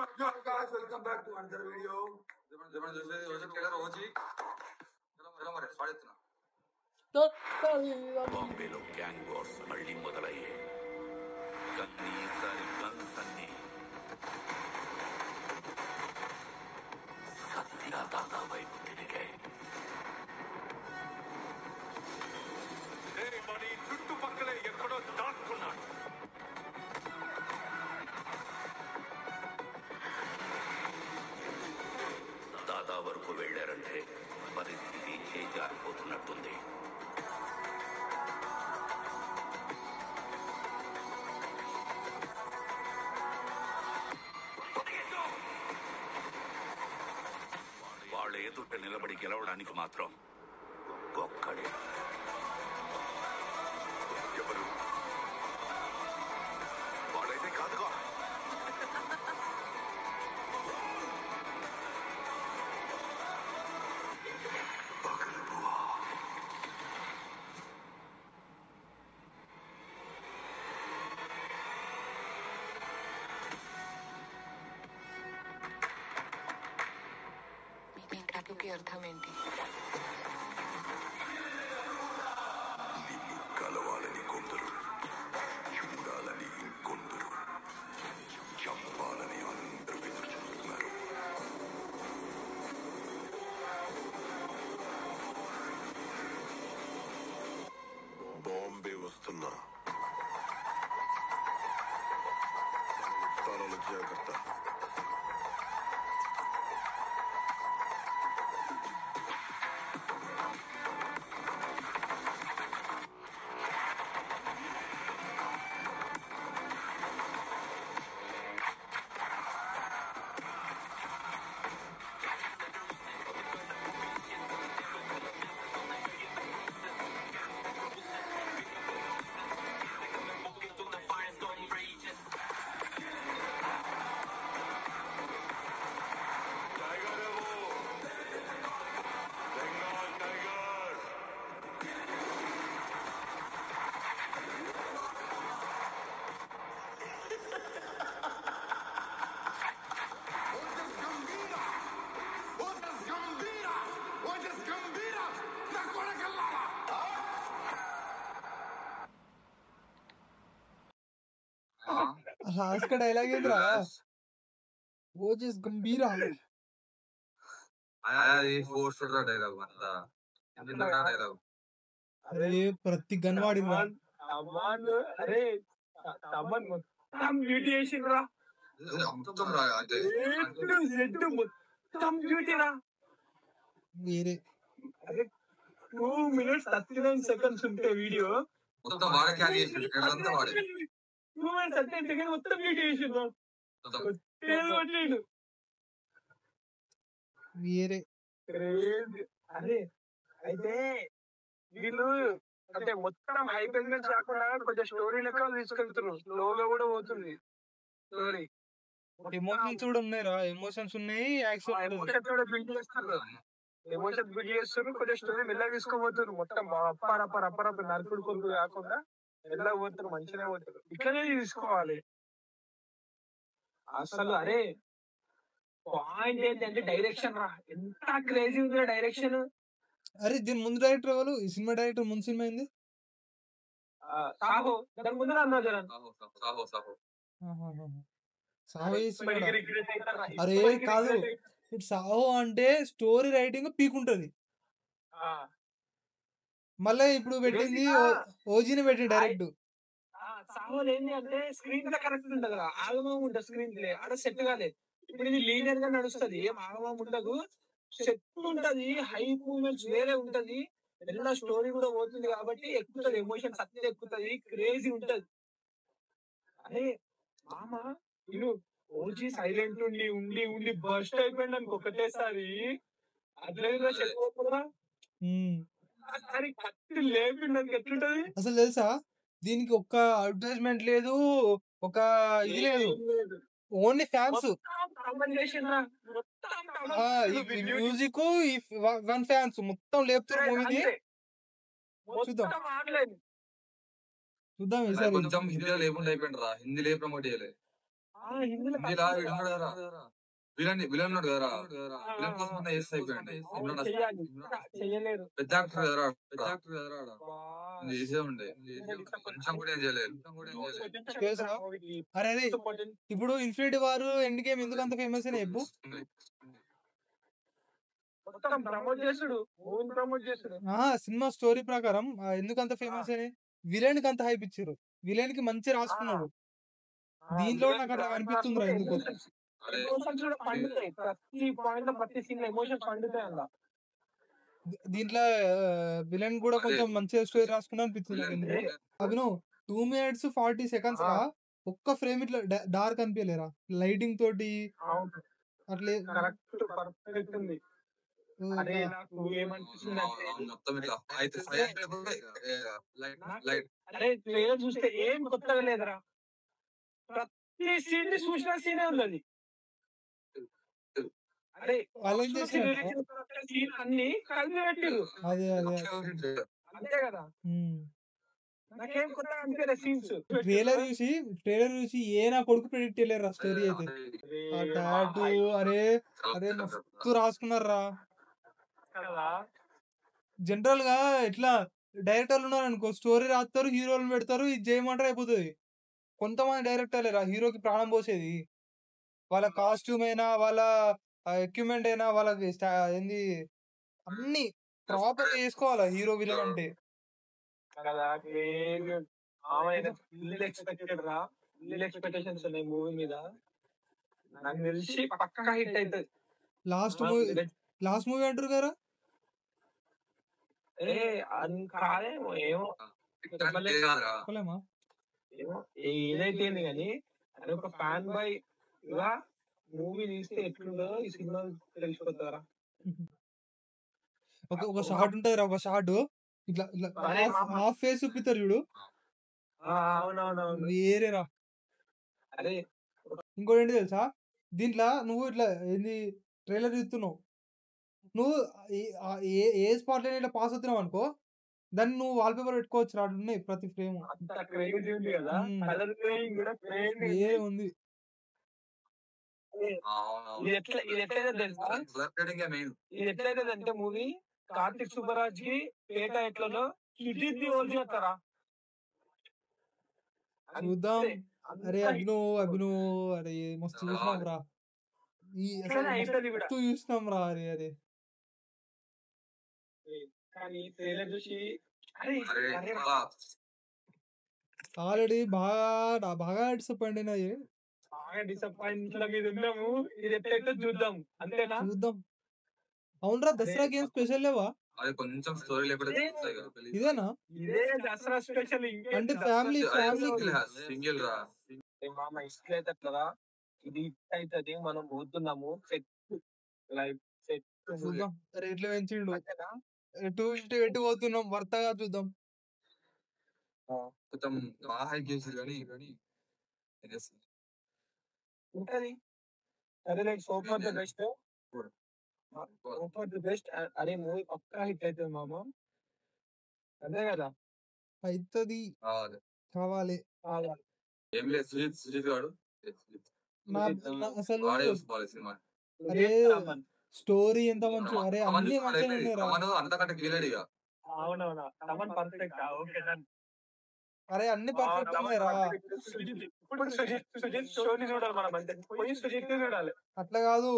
Yo guys, welcome back to another video. బాంబేలో gang wars మళ్ళీ మొదలయ్యాయి. ఈసారి గన్స్ అన్ని సత్యదాదా వైపు తిరిగాయి. మరి చుట్టుపక్కలే ఎక్కడో దాక్కున్నాడు. దాదా వరకు వెళ్ళారంటే పరిస్థితి చేజారిపోతున్నట్టుంది. వాళ్ళ ఎదుట నిలబడి గెలవడానికి మాత్రం ఒక్కడే. ఎవరు? వాడైతే కాదుగా. కి అర్థం ఏంటి? నిన్ను కలవాలని కొందరు, చూడాలని ఇంకొందరు, చంపాలని అందరూ ఎదురు చూస్తున్నారు. బాంబే వస్తున్నా. జాగ్రత్త. లాస్ట్ का डायलॉग ఏంద్రా? ఓజస్ గంభీరా. అది ఫోర్స్ డైలాగ్ అంతా డైలాగ్. అరే ప్రతి గన్వాడి అరే తమన్ మొత్తం బ్యూటీ చేసిండ్రా. మొత్తం రా అంటే మొత్తం బ్యూటీరా. వేరే అరే 2 minutes 39 seconds ఉంటే వీడియో మొత్తం వాడే క్యారీ చేసిండు. ఇక్కడంతా వాడే 2 minutes 39 seconds మొత్తం బ్యూటీ చేసిండ్రా. వేరే అరే అయితే వీళ్ళు అంటే మొత్తం హైపెండెన్స్ కాకుండా కొంచెం స్టోరీ లెక్క తీసుకెళ్తున్నారు. స్లోగా కూడా పోతుంది స్టోరీ. ఎమోషన్స్ కూడా ఉన్నాయిరా. ఎమోషన్స్ ఉన్నాయి, యాక్షన్ ఎమోషన్స్ కూడా బిల్డ్ చేస్తారు. ఎమోషన్స్ బిల్డ్ చేస్తారు. కొంచెం స్టోరీ మెల్లగా తీసుకోబోతున్నారు. మొత్తం అప్పరప్ప నరుకుడు కొడుకు కాకుండా మెల్లగా పోతారు. మంచిగా పోతారు. ఇట్లనే తీసుకోవాలి అసలు. అరే పాయింట్ ఏంటంటే డైరెక్షన్ రా. ఎంత క్రేజీ ఉంది డైరెక్షన్. అరే దీని ముందు డైరెక్టర్ ఎవరు? ఈ సినిమా డైరెక్టర్ ముందు సినిమా ఏంది? సాహో. దాని ముందు అన్నా జరన్ సాహో చేస్తున్నాడా? అరే కాదు, ఇప్పుడు సాహో అంటే స్టోరీ రైటింగ్ పీక్ ఉంటది. మళ్ళీ ఇప్పుడు పెట్టింది ఓజీని పెట్టి డైరెక్ట్. సాహో ఏంటి అంటే స్క్రీన్ ప్లే కరెక్ట్ ఉంటది కదా. ఆగమం ఉంటుంది స్క్రీన్ ప్లే. ఆడ సెట్ కాలేదు. ఇప్పుడు ఇది లీనియర్ గా నడుస్తుంది. ఏం ఆగమం ఉండదు. సెట్ ఉంటది. హై మూమెంట్స్ వేరే ఉంటది. ಎಲ್ಲ స్టోరీ కూడా పోతుంది కాబట్టి ఎక్కుతుంది. ఎమోషన్స్ అట్లే ఎక్కుతుంది. క్రేజీ ఉంటది. అరే మామ నేను ఓజీ సైలెంట్ ఉండి ఉండి ఉండి బస్ట్ అయిపోయింది అనుకో ఒకటేసారి. అట్లా చెప్పకుండా అది కత్తి లేపిండి ఎట్లుంటది అసలు తెలుసా? దీనికి ఒక్క అడ్వర్టైజ్మెంట్ లేదు, ఒక ఇది లేదు. Only fans. Music one fans మొత్తం లేపుతారు మూవీని. చూద్దాం చూద్దాం ఈసారి. కొంచెం హిందీలో లేకుండా అయిపోయింది రా. హిందీలో ప్రమోట్ చేయలేదు. హిందీలో హిందీలా వీడు ఉన్నాడు కదరా, విలన్ ఉన్నాడు కదరా, విలన్ కోసం అన్న చేస్తే అయిపోయింది. ఇమ్రాన్ హస్మి చెయ్యలేరు. పెద్ద యాక్టర్ కదరా, చేసే ఉండే కొంచెం కూడా ఏం చేయలేదు. తెలుసా? అరే అదే ఇప్పుడు ఇన్ఫినిటీ వార్ ఎండ్ గేమ్ ఎందుకు అంత ఫేమస్ అని చెప్పు. మొత్తం ప్రమోట్ చేసుడు, మూవీ ప్రమోట్ చేసుడు. సినిమా స్టోరీ ప్రకారం ఎందుకు అంత ఫేమస్ అని విలన్ కి అంత హైప్ ఇచ్చారు. విలన్ కి మంచి రాసుకున్నాడు. దీంట్లో నాకు అట్లా అనిపిస్తుందిరా ఎందుకు. ఎమోషన్స్ కూడా పండుతాయి, ప్రతి పాయింట్ లో ప్రతి సీన్ లో ఎమోషన్స్ పండుతాయి అలా. దీంట్లో విలన్ కూడా కొంచెం మంచిగా స్టోరీ రాసుకున్నా అనిపిస్తుంది నాకు ఎందుకు. అభిను 2 minutes 40 seconds లా ఒక్క ఫ్రేమ్ ఇట్లా డార్క్ అనిపించలేరా లైటింగ్ తోటి అట్లే కరెక్ట్ పర్ఫెక్ట్ ఉంది. అదే నాకు ఏమనిపిస్తుంది అంటే మొత్తం ఇట్లా అయితే అరే ట్రైలర్ చూస్తే ఏం కొత్తగా లేదురా, ప్రతి సీన్ చూసిన సీనే ఉన్నది. అరే వాళ్ళు ఏం చేశారు సీన్ అన్ని కలిపి పెట్టిరు. అదే అంతే కదా, నాకేం కొత్తగా అనిపించలేదు సీన్స్. ట్రైలర్ చూసి ఏ నా కొడుకు ప్రెడిక్ట్ చేయలేరు స్టోరీ అయితే. ఆ టాటూ అరే మస్తు రాసుకున్నారా. జనరల్ గా ఇట్లా డైరెక్టర్లు ఉన్నారు అనుకో, స్టోరీ రాస్తారు, హీరోలను పెడతారు, ఇది చేయమంటారు అయిపోతుంది. కొంతమంది డైరెక్టర్లేరా హీరోకి ప్రాణం పోసేది. వాళ్ళ కాస్ట్యూమ్ అయినా, వాళ్ళ ఎక్విప్మెంట్ అయినా, వాళ్ళకి ఏంది అన్ని ప్రాపర్ చేసుకోవాలా హీరో విలన్ అంటే. ఎక్స్పెక్టేషన్స్ ఉన్నాయి మూవీ మీద, నాకు తెలిసి పక్కా హిట్ అవుతుంది. లాస్ట్ మూవీ అంటారు కదా, కాదేమో ఏమో చెప్పలేమా ఏదైతే కానీ అది ఒక ఫ్యాన్ బాయ్ గా మూవీ తీస్తే ఎట్లుండదో ఈ సినిమా తెలిసిపోతారా. ఒక షార్ట్ ఉంటది రా, ఒక షార్ట్ ఇట్లా హాఫ్ ఫేస్ చూపిస్తారు చూడు, అవునవునవును వేరేరా. అరే ఇంకోటి ఏంటి తెలుసా, దీంట్లో నువ్వు ఇట్లా ఏంది ట్రైలర్ చూస్తున్నావు, నువ్వు ఏ స్పాట్ లో ఇట్లా పాస్ అవుతున్నావు అనుకో, దాన్ని నువ్వు వాల్ పేపర్ పెట్టుకోవచ్చు రా, ఉన్నాయి ప్రతి ఫ్రేమ్ వేరే ఉంది. ఇది ఎట్లయితే అంటే మూవీ కార్తిక్ సుబ్బరాజ్ కి పేట ఎట్లలో సుజిత్ చేస్తారా చూద్దాం. అరే అభినవ్ అరే మస్తు చూసినాం రా, మస్తు చూసినాం రా. అరే కానీ ట్రైలర్ చూసి ఆల్రెడీ బాగా డిసప్పాయింట్ అయినాయి. డిసప్పాయింట్ మీద ఉన్నాము. ఇది ఎట్లయితే చూద్దాం, అంతేనా? చూద్దాం. అవునరా, దసరా గేమ్ స్పెషల్ లేవా? అది కొంచెం స్టోరీ లేకపోతే ఇదేనా ఇదే దసరా స్పెషల్. అంటే ఫ్యామిలీ సింగిల్ రా మామ ఇట్లయితే అట్లా ఇది అవుతుంది. మనం పోతున్నాము సెట్ లైఫ్ సెట్ చూద్దాం. రేట్లు పెంచిండు, 250 పెట్టి పోతున్నాం, వర్తగా చూద్దాం. కొంచెం బాగా హైక్ చేసారు కానీ ఉంటది. అదే like super the best, super the best. అరే మూవీ పక్కా హిట్ అవుతుంది మామ, అదే కదా అవుతుంది. కావాలి ఏం లేదు, సుజిత్ గాడు అసలు అరే స్టోరీ ఎంత మంచి, అరే అన్ని మంచిగా. అంతకంటే క్లియర్ ఇక అవునవునా పర్ఫెక్ట్. Okay done. అరే అన్ని పర్ఫెక్ట్ ఉన్నాయిరా. సుజిత్ స్టోరీ చూడాలి మనం, అంటే పోయి సుజిత్ చూడాలి. అట్లా కాదు,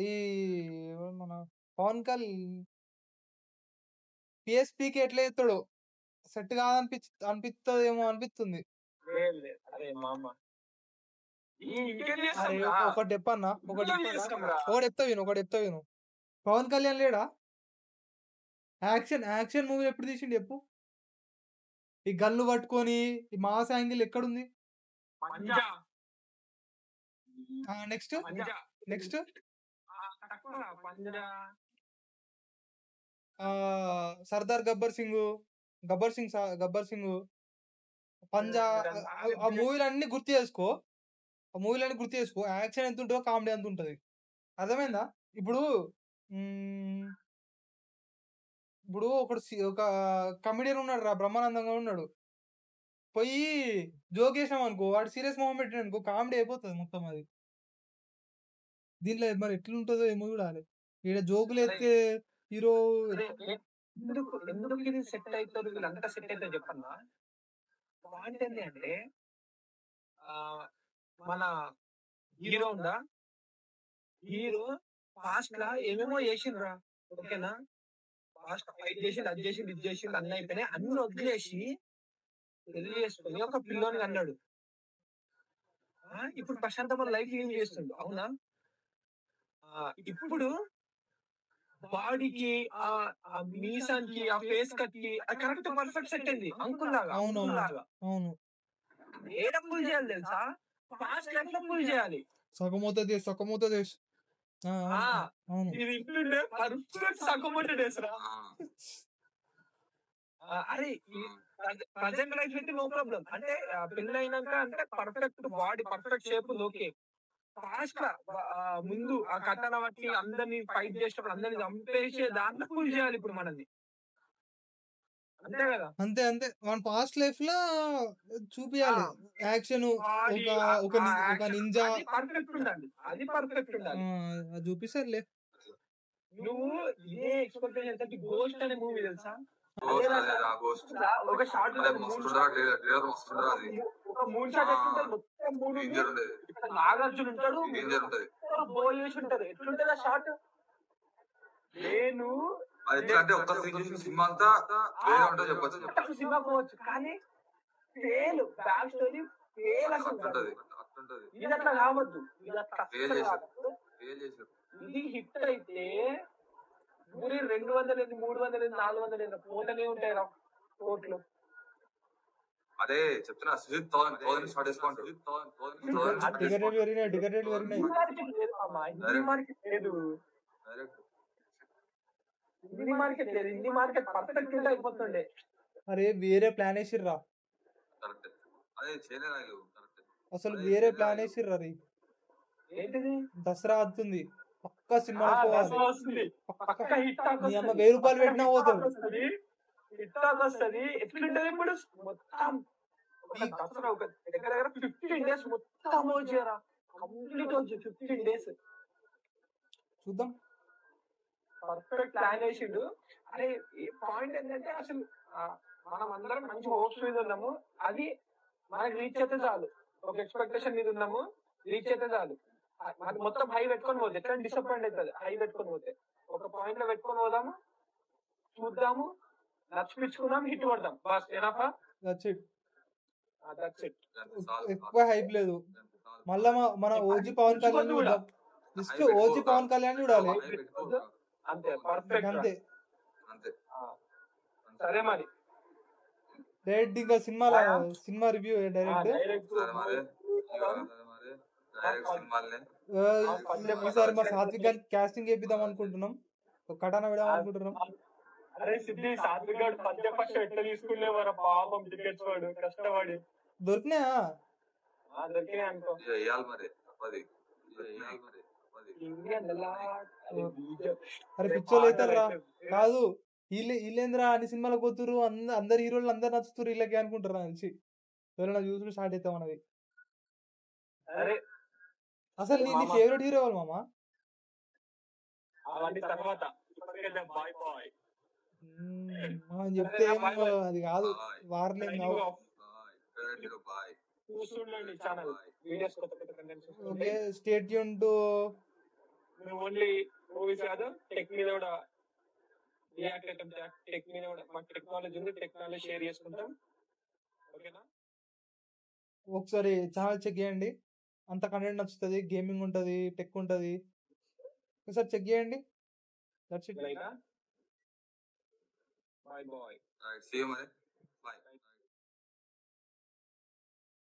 ఈ మన పవన్ కళ్యాణ్ పిఎస్పీకి ఎట్లా చేస్తాడు సెట్ కాదనిపిస్తుంది ఏమో అనిపిస్తుంది. అరే మామ ఒకటి చెప్పన్నా, ఒకటి చెప్తా విను. పవన్ కళ్యాణ్ లేడా యాక్షన్ మూవీ ఎప్పుడు తీసిండు చెప్పు? ఈ గన్ను పట్టుకొని ఈ మాస్ యాంగిల్ ఎక్కడుంది? నెక్స్ట్ సర్దార్ గబ్బర్ సింగ్ పంజా. ఆ మూవీలన్నీ గుర్తు చేసుకో, యాక్షన్ ఎంత ఉంటుందో కామెడీ ఎంత ఉంటది, అర్థమైందా? ఇప్పుడు ఒక కమెడియన్ ఉన్నాడు రా, బ్రహ్మానందంగా ఉన్నాడు. పోయి జోక్ చేసినాం అనుకో, వాడు సీరియస్ మొహం పెట్టిన అనుకో, కామెడీ అయిపోతుంది మొత్తం అది. దీంట్లో మరి ఎట్లుంటుందో ఏమో చూడాలి. ఈడ జోకులు ఎత్తే హీరో అరే, ఎందుకు ఎందుకు ఇది సెట్ అవుతారు వీళ్ళంతా సెట్ అవుతారు చెప్పన్నా. పాయింట్ ఏంటి అంటే ఆ మన హీరో ఉందా, హీరో పాస్ట్ లా ఏమేమో చేసిండ్రా, ఓకేనా, పాస్ట్ ఫైట్ చేసిండు, అది చేసిండు, ఇది చేసిండు, అన్ని అయిపోయినాయి, అన్ని వదిలేసి పెళ్లి చేసుకుని ఒక పిల్లోని అన్నాడు. ఇప్పుడు ప్రశాంతమైన లైఫ్ లీవ్ చేస్తుండు, అవునా. ఇప్పుడు బాడీకి ఆ మీసానికి ఆ ఫేస్ కట్ కి కరెక్ట్ పర్ఫెక్ట్ సెట్ అయింది. అంకుల్ లాగా అవును అంకుల్ లాగా అవును ఏ డబ్బులు చేయాలి తెలుసా, పాస్ట్ లైఫ్ డబ్బులు చేయాలి. సగమవుతుంది సగమవుతుంది. ఆ అవును ఇది ఇంటుండే పర్ఫెక్ట్ సగమవుతుండేసరా. అరే ప్రజెంట్ లైఫ్ అయితే నో ప్రాబ్లం, అంటే పెళ్లి అయినాక అంటే పర్ఫెక్ట్ బాడీ పర్ఫెక్ట్ షేప్ ఉంది, ఓకే. పాస్ట్ ముందు ఆ కథన బట్టి అందరినీ ఫైట్ చేసేటప్పుడు అందరినీ చంపేసే దాంట్లో పూజ చేయాలి ఇప్పుడు మనల్ని, అంతే కదా. అంతే అంతే మన పాస్ట్ లైఫ్ లో చూపియాలి యాక్షన్, ఒక నింజా పర్ఫెక్ట్ ఉండాలి, అది పర్ఫెక్ట్ ఉండాలి. అది చూపిస్తారులే. నువ్వు ఏ ఎక్స్పెక్టేషన్, గోస్ట్ అనే మూవీ తెలుసా, Ghost అదే రా, Ghost. ఒక షార్ట్ అదే మస్తుంటరా, ట్రైలర్ మస్తుంటరా అది. ఒక మూడు షాట్ ఎట్లుంటది, మొత్తం మూడు డేంజర్ ఉండేది, నాగార్జున ఉంటాడు, డేంజర్ ఉంటది. బోల్ చేసి ఉంటది, ఎట్లుంటది ఆ షార్ట్. నేను అది ఎట్లా అంటే ఒక్క సీన్ చేసిన సినిమా అంతా వేరే ఉంటది చెప్పచ్చు. సినిమా పోవచ్చు, కానీ ఫెయిల్, బ్యాక్ స్టోరీ ఫెయిల్ అసలు. అట్లుంటది అట్లుంటది, ఇది అట్లా కావద్దు, ఇది అట్లా ఫెయిల్ అస్సలు చేశారు, కావద్దు. ఫెయిల్ చేశారు. ఇది హిట్ అయితే ఊరి 200, 300, 400 పోతనే ఉంటాయి రా కోట్లు. అదే చెప్తున్నా, సుజిత్ 1000 స్టార్ట్ చేసుకుంటాడు. టికెట్ రేట్లు పెరిగినాయి, టికెట్ రేట్లు పెరిగినాయి. హిందీ మార్కెట్ లేదు అమ్మా, హిందీ మార్కెట్ లేదు, హిందీ మార్కెట్ లేదు, హిందీ మార్కెట్ పర్ఫెక్ట్ ఉంటే అయిపోతుండే. అరే వేరే ప్లాన్ వేసిర్రా, కరెక్ట్. అదే చేయలేదు కరెక్ట్, అసలు వేరే ప్లాన్ వేసిర్రా. అది ఏంటిది, దసరా వస్తుంది, పక్కా సినిమా పోవాలి. వస్తుంది పక్క హిట్ నీ అమ్మ 1000 రూపాయలు పెట్టినా పోతాడు. హిట్ టాక్ వస్తుంది. ఎట్లుంటది ఇప్పుడు మొత్తం దసరా ఒక దగ్గర దగ్గర 15 days మొత్తం వచ్చారా, కంప్లీట్ వచ్చి 15 days చూద్దాం. పర్ఫెక్ట్ ప్లాన్ వేసిండు. అరే పాయింట్ ఏంటంటే అసలు మనం అందరం మంచి హోప్స్ మీద ఉన్నాము, అది మనకి రీచ్ అయితే చాలు. ఒక ఎక్స్పెక్టేషన్ మీద ఉన్నాము, రీచ్ అయితే చాలు. అది మొత్తం హై పెట్టుకొని పోతే ఎట్లా డిసప్పాయింట్ అవుతుంది. హై పెట్టుకొని పోతే ఒక పాయింట్ లో పెట్టుకొని పోదాము, చూద్దాము, నచ్చిపించుకుందాం, హిట్ కొడదాం, bus enough. That's it. That's it. ఎక్కువ హైప్ లేదు. మళ్ళా మన ఓజీ పవన్ కళ్యాణ్ చూద్దాం, జస్ట్ ఓజీ పవన్ కళ్యాణ్ చూడాలి అంతే, పర్ఫెక్ట్ అంతే. సరే మరి డైరెక్ట్ ఇంకా సినిమా రివ్యూ డైరెక్ట్. ఈసారి మా సాత్విక్ గారికి కాస్టింగ్ చేపిద్దాం అనుకుంటున్నాం, కటానా పెడదాం అనుకుంటున్నాం. అరే సిద్ధి, సాత్విక్ గారు పద్యపక్ష ఎట్లా తీసుకునేవారు పాపం, టికెట్స్ వాడు కష్టపడి దొరికినాయా, దొరికినాయి అనుకో. అరే పిచ్చోళ్ళు అవుతారా కాదు, వీళ్ళేంద్రా అన్ని సినిమాలకు పోతురు, అందరు హీరోలు అందరు నచ్చుతురు వీళ్ళకి అనుకుంటారు తెలిసి. ఎవరైనా చూసుడు స్టార్ట్ అవుతాం అన్నది. అసలు నీ ఫేవరెట్ హీరో ఎవరు మామ? అవన్నీ తర్వాత చెప్తే అది కాదు, వార్లేం కావు. చూస్తుండండి ఛానల్, వీడియోస్ కొత్త కొత్త contents. Okay, stay tune to. Only movies కాదు, టెక్ మీద కూడా రియాక్ట్ అవుతాం, టెక్ మీద కూడా మాకు టెక్నాలజీ ఉంది, టెక్నాలజీ షేర్ చేసుకుంటాం, ఓకేనా. ఒకసారి ఛానల్ చెక్ చేయండి, అంత కంటెంట్ నచ్చుతుంది, గేమింగ్ ఉంటది, టెక్ ఉంటది, ఒకసారి చెక్ చేయండి. That's it. Bye boy. See you, man. Bye.